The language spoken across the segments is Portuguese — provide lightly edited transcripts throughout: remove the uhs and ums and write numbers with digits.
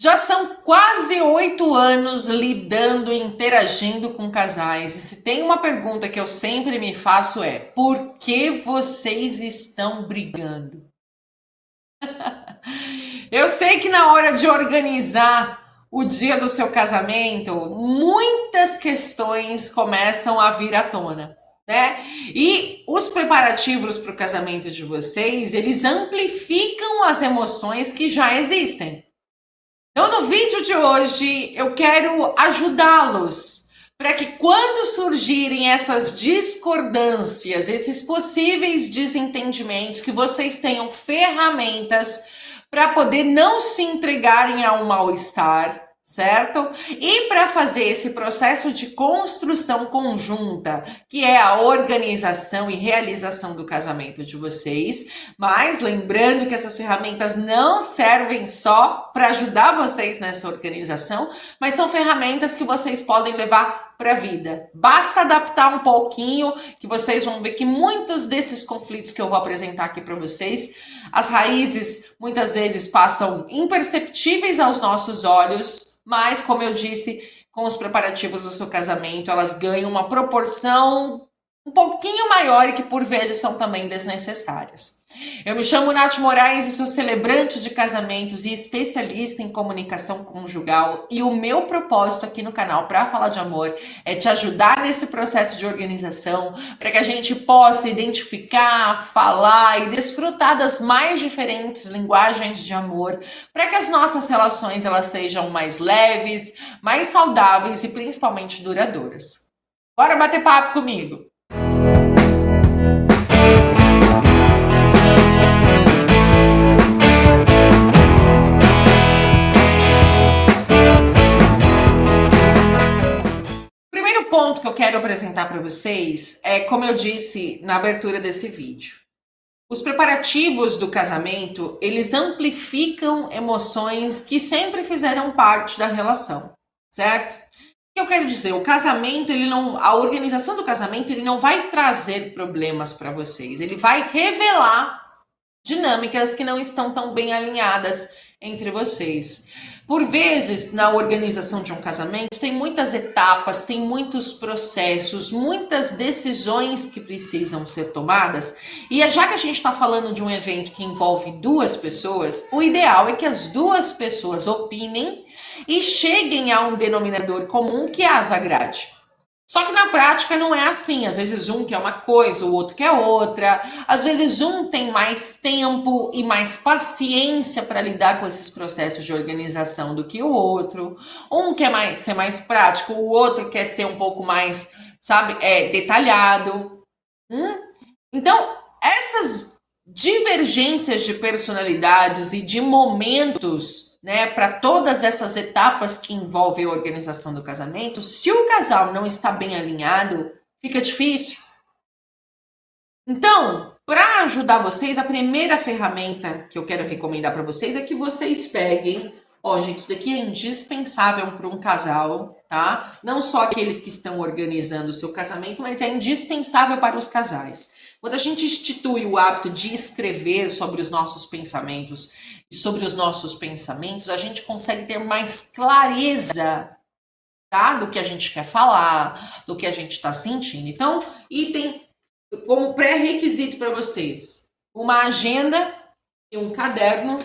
Já são quase 8 anos lidando e interagindo com casais. E se tem uma pergunta que eu sempre me faço é: por que vocês estão brigando? Eu sei que na hora de organizar o dia do seu casamento, muitas questões começam a vir à tona, né? E os preparativos para o casamento de vocês, eles amplificam as emoções que já existem. Então, no vídeo de hoje, eu quero ajudá-los para que quando surgirem essas discordâncias, esses possíveis desentendimentos, que vocês tenham ferramentas para poder não se entregarem ao mal-estar, certo? E para fazer esse processo de construção conjunta, que é a organização e realização do casamento de vocês, mas lembrando que essas ferramentas não servem só para ajudar vocês nessa organização, mas são ferramentas que vocês podem levar para a vida. Basta adaptar um pouquinho, que vocês vão ver que muitos desses conflitos que eu vou apresentar aqui para vocês, as raízes muitas vezes passam imperceptíveis aos nossos olhos, mas, como eu disse, com os preparativos do seu casamento, elas ganham uma proporção um pouquinho maior e que por vezes são também desnecessárias. Eu me chamo Nath Moraes e sou celebrante de casamentos e especialista em comunicação conjugal, e o meu propósito aqui no canal Pra Falar de Amor é te ajudar nesse processo de organização para que a gente possa identificar, falar e desfrutar das mais diferentes linguagens de amor, para que as nossas relações elas sejam mais leves, mais saudáveis e principalmente duradouras. Bora bater papo comigo! Ponto que eu quero apresentar para vocês é, como eu disse na abertura desse vídeo, os preparativos do casamento, eles amplificam emoções que sempre fizeram parte da relação, certo? O que eu quero dizer? O casamento, a organização do casamento, ele não vai trazer problemas para vocês, ele vai revelar dinâmicas que não estão tão bem alinhadas entre vocês. Por vezes, na organização de um casamento, tem muitas etapas, tem muitos processos, muitas decisões que precisam ser tomadas. E já que a gente está falando de um evento que envolve duas pessoas, o ideal é que as duas pessoas opinem e cheguem a um denominador comum que as agrade. Só que na prática não é assim, às vezes um quer uma coisa, o outro quer outra, às vezes um tem mais tempo e mais paciência para lidar com esses processos de organização do que o outro, um quer ser mais prático, o outro quer ser um pouco mais, sabe, detalhado. Então, essas divergências de personalidades e de momentos, né, para todas essas etapas que envolvem a organização do casamento, se o casal não está bem alinhado, fica difícil. Então, para ajudar vocês, a primeira ferramenta que eu quero recomendar para vocês é que vocês peguem, gente, isso daqui é indispensável para um casal, tá? Não só aqueles que estão organizando o seu casamento, mas é indispensável para os casais. Quando a gente institui o hábito de escrever sobre os nossos pensamentos e sobre os nossos pensamentos, a gente consegue ter mais clareza, tá? Do que a gente quer falar, do que a gente está sentindo. Então, item como pré-requisito para vocês: uma agenda e um caderno,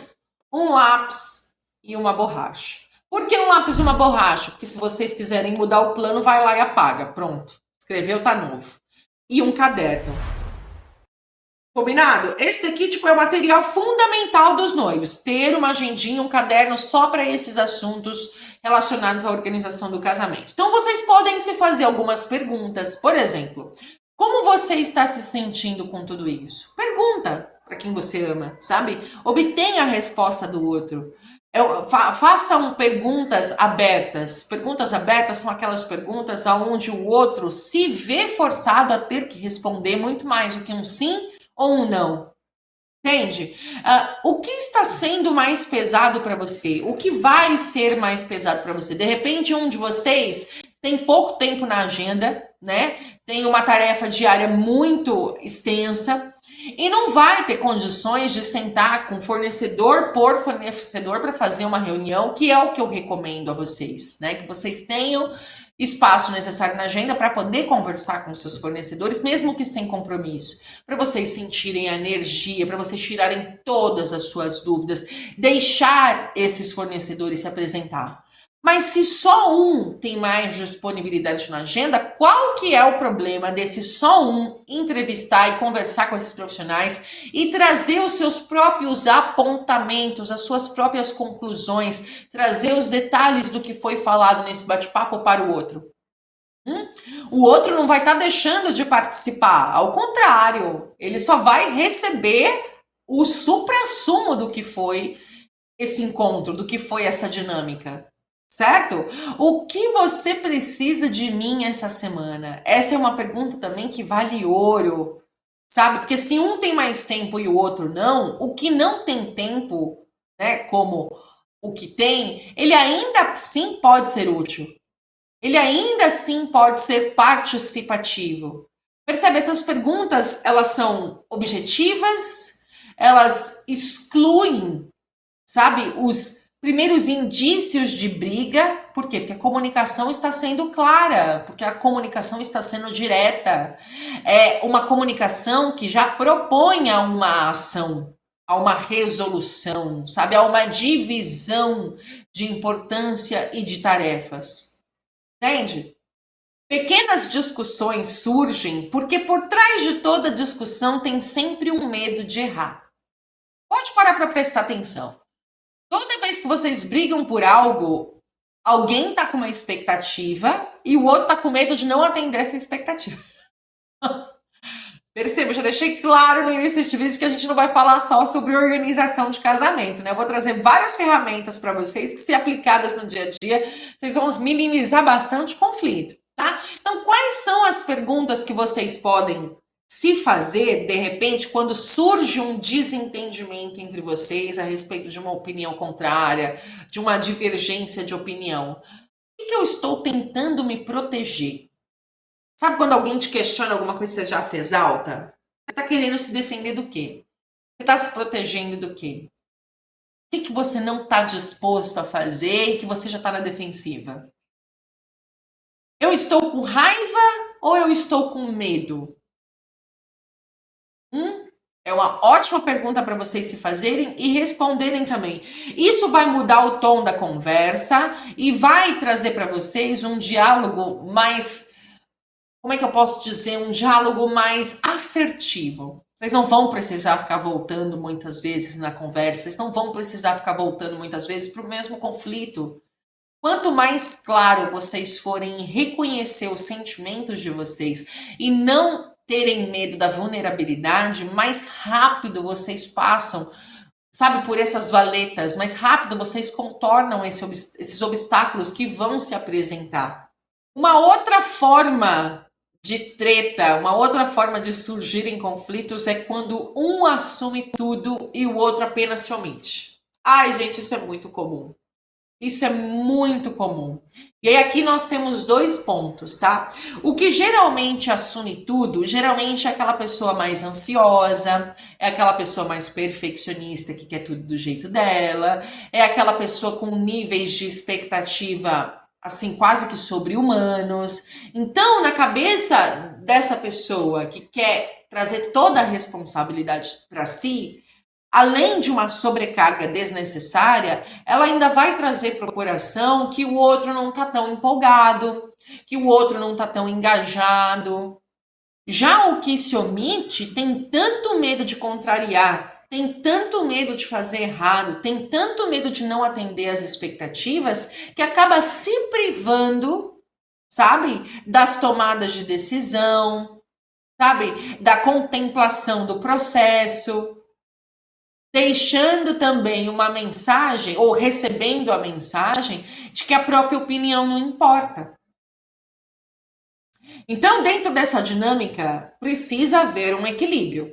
um lápis e uma borracha. Por que um lápis e uma borracha? Porque se vocês quiserem mudar o plano, vai lá e apaga. Pronto. Escreveu, tá novo. E um caderno. Combinado? Esse daqui, é o material fundamental dos noivos. Ter uma agendinha, um caderno só para esses assuntos relacionados à organização do casamento. Então, vocês podem se fazer algumas perguntas. Por exemplo, como você está se sentindo com tudo isso? Pergunta para quem você ama, sabe? Obtenha a resposta do outro. Façam perguntas abertas. Perguntas abertas são aquelas perguntas onde o outro se vê forçado a ter que responder muito mais do que um sim ou um não. Entende? O que está sendo mais pesado para você? O que vai ser mais pesado para você? De repente, um de vocês tem pouco tempo na agenda, né? Tem uma tarefa diária muito extensa E não vai ter condições de sentar com fornecedor por fornecedor para fazer uma reunião, que é o que eu recomendo a vocês, né? Que vocês tenham espaço necessário na agenda para poder conversar com seus fornecedores, mesmo que sem compromisso, para vocês sentirem a energia, para vocês tirarem todas as suas dúvidas, deixar esses fornecedores se apresentar. Mas se só um tem mais disponibilidade na agenda, qual que é o problema desse só um entrevistar e conversar com esses profissionais e trazer os seus próprios apontamentos, as suas próprias conclusões, trazer os detalhes do que foi falado nesse bate-papo para o outro? O outro não vai estar deixando de participar, ao contrário, ele só vai receber o suprassumo do que foi esse encontro, do que foi essa dinâmica. Certo? O que você precisa de mim essa semana? Essa é uma pergunta também que vale ouro, sabe? Porque se um tem mais tempo e o outro não, o que não tem tempo, né, como o que tem, ele ainda assim pode ser útil. Ele ainda assim pode ser participativo. Percebe? Essas perguntas, elas são objetivas, elas excluem, sabe, os primeiros indícios de briga. Por quê? Porque a comunicação está sendo clara, porque a comunicação está sendo direta. É uma comunicação que já propõe a uma ação, a uma resolução, sabe? A uma divisão de importância e de tarefas. Entende? Pequenas discussões surgem porque por trás de toda discussão tem sempre um medo de errar. Pode parar para prestar atenção. Toda vez que vocês brigam por algo, alguém tá com uma expectativa e o outro tá com medo de não atender essa expectativa. Perceba, eu já deixei claro no início deste vídeo que a gente não vai falar só sobre organização de casamento, né? Eu vou trazer várias ferramentas para vocês que, se aplicadas no dia a dia, vocês vão minimizar bastante conflito, tá? Então, quais são as perguntas que vocês podem se fazer, de repente, quando surge um desentendimento entre vocês a respeito de uma opinião contrária, de uma divergência de opinião? O que eu estou tentando me proteger? Sabe quando alguém te questiona alguma coisa e você já se exalta? Você está querendo se defender do quê? Você está se protegendo do quê? O que você não está disposto a fazer e que você já está na defensiva? Eu estou com raiva ou eu estou com medo? É uma ótima pergunta para vocês se fazerem e responderem também. Isso vai mudar o tom da conversa e vai trazer para vocês um diálogo mais, como é que eu posso dizer, um diálogo mais assertivo. Vocês não vão precisar ficar voltando muitas vezes na conversa, vocês não vão precisar ficar voltando muitas vezes para o mesmo conflito. Quanto mais claro vocês forem em reconhecer os sentimentos de vocês e não terem medo da vulnerabilidade, mais rápido vocês passam, sabe, por essas valetas, mais rápido vocês contornam esses obstáculos que vão se apresentar. Uma outra forma de treta, uma outra forma de surgirem conflitos é quando um assume tudo e o outro apenas se omite. Ai, gente, isso é muito comum. Isso é muito comum. E aí aqui nós temos dois pontos, tá? O que geralmente assume tudo, geralmente é aquela pessoa mais ansiosa, é aquela pessoa mais perfeccionista que quer tudo do jeito dela, é aquela pessoa com níveis de expectativa assim quase que sobre-humanos. Então, na cabeça dessa pessoa que quer trazer toda a responsabilidade para si, além de uma sobrecarga desnecessária, ela ainda vai trazer para o coração que o outro não está tão empolgado, que o outro não está tão engajado. Já o que se omite tem tanto medo de contrariar, tem tanto medo de fazer errado, tem tanto medo de não atender às expectativas, que acaba se privando, sabe, das tomadas de decisão, sabe, da contemplação do processo, deixando também uma mensagem, ou recebendo a mensagem, de que a própria opinião não importa. Então, dentro dessa dinâmica, precisa haver um equilíbrio.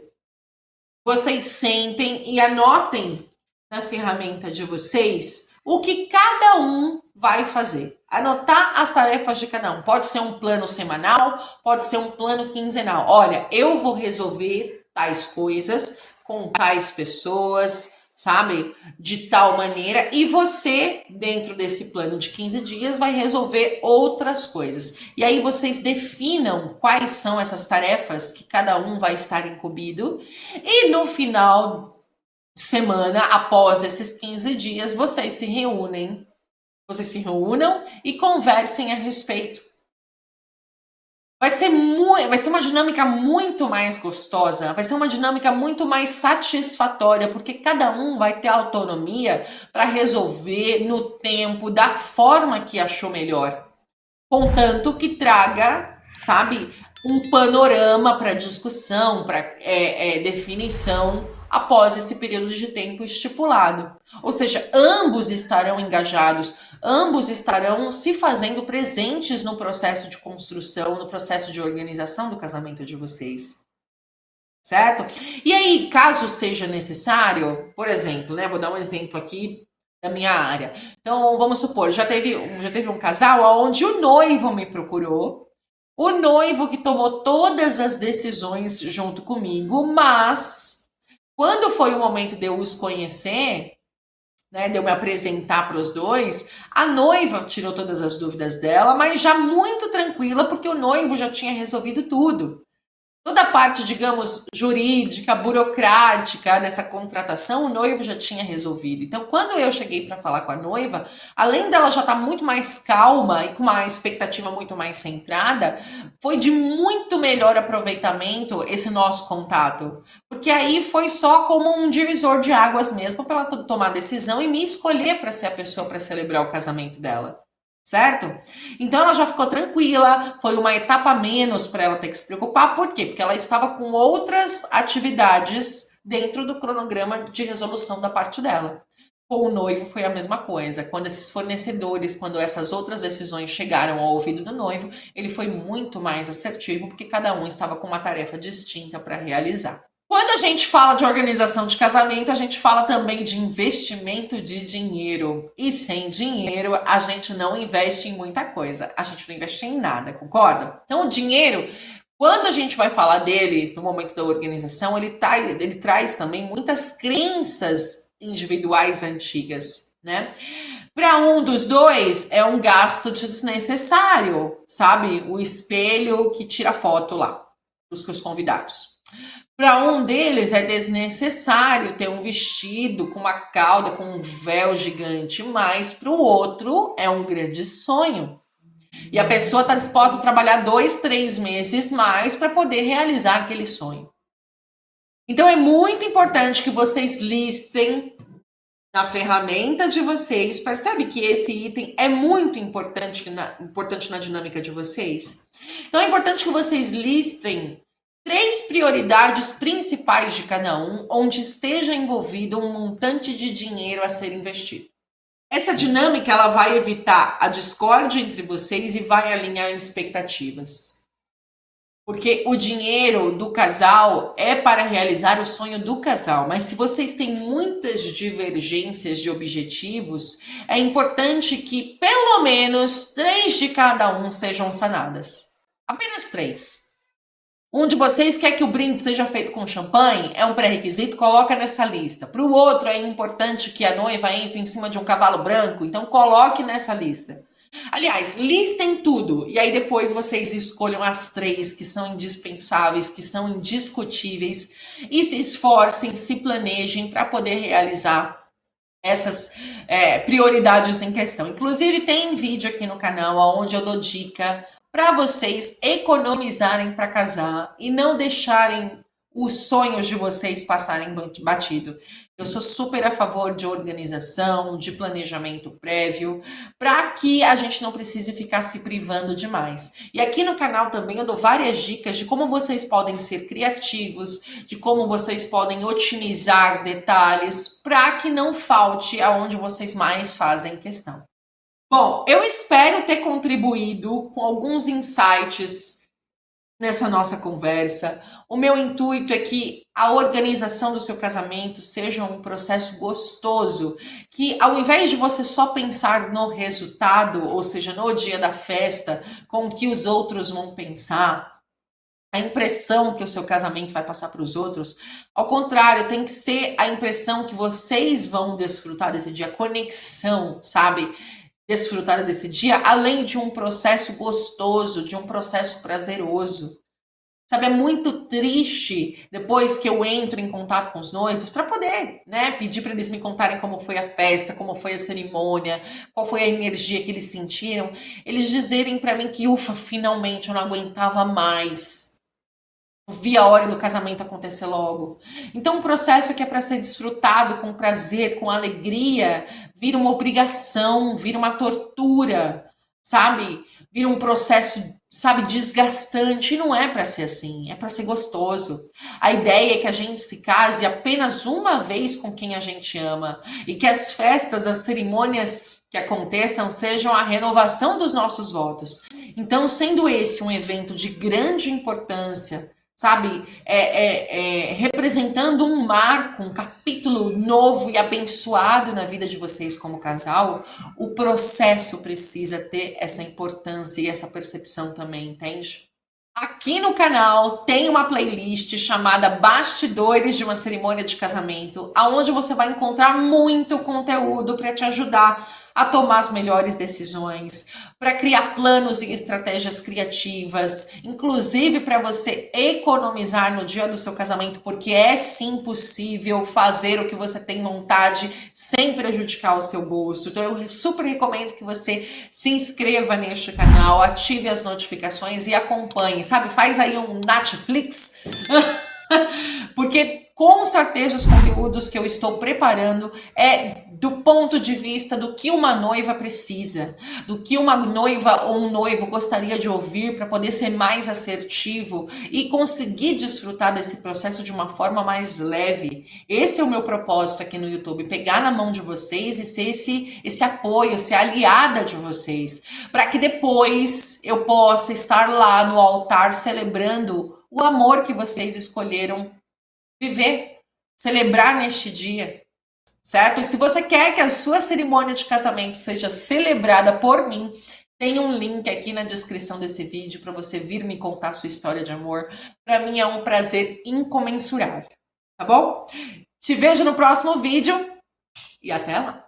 Vocês sentem e anotem na ferramenta de vocês o que cada um vai fazer. Anotar as tarefas de cada um. Pode ser um plano semanal, pode ser um plano quinzenal. Olha, eu vou resolver tais coisas, com tais pessoas, sabe? De tal maneira, e você, dentro desse plano de 15 dias, vai resolver outras coisas. E aí vocês definam quais são essas tarefas que cada um vai estar incumbido, e no final de semana, após esses 15 dias, vocês se reúnam e conversem a respeito. Vai ser uma dinâmica muito mais gostosa, vai ser uma dinâmica muito mais satisfatória, porque cada um vai ter autonomia para resolver no tempo, da forma que achou melhor. Contanto que traga, sabe, um panorama para discussão, para definição após esse período de tempo estipulado. Ou seja, ambos estarão engajados, ambos estarão se fazendo presentes no processo de construção, no processo de organização do casamento de vocês. Certo? E aí, caso seja necessário, por exemplo, né, vou dar um exemplo aqui da minha área. Então, vamos supor, já teve um casal onde o noivo me procurou, o noivo que tomou todas as decisões junto comigo, mas quando foi o momento de eu os conhecer, né, de eu me apresentar para os dois, a noiva tirou todas as dúvidas dela, mas já muito tranquila, porque o noivo já tinha resolvido tudo. Toda a parte, digamos, jurídica, burocrática dessa contratação, o noivo já tinha resolvido. Então, quando eu cheguei para falar com a noiva, além dela já estar muito mais calma e com uma expectativa muito mais centrada, foi de muito melhor aproveitamento esse nosso contato. Porque aí foi só como um divisor de águas mesmo para ela tomar decisão e me escolher para ser a pessoa para celebrar o casamento dela. Certo? Então ela já ficou tranquila, foi uma etapa a menos para ela ter que se preocupar. Por quê? Porque ela estava com outras atividades dentro do cronograma de resolução da parte dela. Com o noivo foi a mesma coisa. Quando esses fornecedores, quando essas outras decisões chegaram ao ouvido do noivo, ele foi muito mais assertivo, porque cada um estava com uma tarefa distinta para realizar. Quando a gente fala de organização de casamento, a gente fala também de investimento de dinheiro. E sem dinheiro, a gente não investe em muita coisa. A gente não investe em nada, concorda? Então, o dinheiro, quando a gente vai falar dele no momento da organização, ele traz também muitas crenças individuais antigas, né? Para um dos dois, é um gasto desnecessário, sabe? O espelho que tira foto lá, os convidados. Para um deles é desnecessário ter um vestido com uma cauda, com um véu gigante, mas para o outro é um grande sonho. E a pessoa está disposta a trabalhar 2, 3 meses mais para poder realizar aquele sonho. Então é muito importante que vocês listem na ferramenta de vocês. Percebe que esse item é muito importante na dinâmica de vocês? Então é importante que vocês listem 3 prioridades principais de cada um, onde esteja envolvido um montante de dinheiro a ser investido. Essa dinâmica ela vai evitar a discórdia entre vocês e vai alinhar expectativas. Porque o dinheiro do casal é para realizar o sonho do casal, mas se vocês têm muitas divergências de objetivos, é importante que pelo menos 3 de cada um sejam sanadas. Apenas 3. Um de vocês quer que o brinde seja feito com champanhe? É um pré-requisito? Coloca nessa lista. Para o outro é importante que a noiva entre em cima de um cavalo branco, então coloque nessa lista. Aliás, listem tudo e aí depois vocês escolham as 3 que são indispensáveis, que são indiscutíveis e se esforcem, se planejem para poder realizar essas prioridades em questão. Inclusive tem vídeo aqui no canal onde eu dou dica para vocês economizarem para casar e não deixarem os sonhos de vocês passarem batido. Eu sou super a favor de organização, de planejamento prévio, para que a gente não precise ficar se privando demais. E aqui no canal também eu dou várias dicas de como vocês podem ser criativos, de como vocês podem otimizar detalhes, para que não falte aonde vocês mais fazem questão. Bom, eu espero ter contribuído com alguns insights nessa nossa conversa. O meu intuito é que a organização do seu casamento seja um processo gostoso, que ao invés de você só pensar no resultado, ou seja, no dia da festa, com o que os outros vão pensar, a impressão que o seu casamento vai passar para os outros. Ao contrário, tem que ser a impressão que vocês vão desfrutar desse dia, a conexão, sabe? Desfrutar desse dia, além de um processo gostoso, de um processo prazeroso. Sabe, é muito triste depois que eu entro em contato com os noivos para poder, né, pedir para eles me contarem como foi a festa, como foi a cerimônia, qual foi a energia que eles sentiram, eles dizerem para mim que, ufa, finalmente eu não aguentava mais. Eu vi a hora do casamento acontecer logo. Então, um processo que é para ser desfrutado com prazer, com alegria, vira uma obrigação, vira uma tortura, sabe? Vira um processo, sabe, desgastante. E não é para ser assim, é para ser gostoso. A ideia é que a gente se case apenas uma vez com quem a gente ama e que as festas, as cerimônias que aconteçam sejam a renovação dos nossos votos. Então, sendo esse um evento de grande importância, sabe, representando um marco, um capítulo novo e abençoado na vida de vocês como casal, o processo precisa ter essa importância e essa percepção também, entende? Aqui no canal tem uma playlist chamada Bastidores de uma Cerimônia de Casamento, aonde você vai encontrar muito conteúdo para te ajudar a tomar as melhores decisões, para criar planos e estratégias criativas, inclusive para você economizar no dia do seu casamento, porque é sim possível fazer o que você tem vontade sem prejudicar o seu bolso. Então eu super recomendo que você se inscreva neste canal, ative as notificações e acompanhe, sabe? Faz aí um Netflix, porque com certeza os conteúdos que eu estou preparando é do ponto de vista do que uma noiva precisa, do que uma noiva ou um noivo gostaria de ouvir para poder ser mais assertivo e conseguir desfrutar desse processo de uma forma mais leve. Esse é o meu propósito aqui no YouTube, pegar na mão de vocês e ser esse apoio, ser aliada de vocês, para que depois eu possa estar lá no altar celebrando o amor que vocês escolheram viver, celebrar neste dia, certo? E se você quer que a sua cerimônia de casamento seja celebrada por mim, tem um link aqui na descrição desse vídeo para você vir me contar a sua história de amor. Para mim é um prazer incomensurável, tá bom? Te vejo no próximo vídeo e até lá!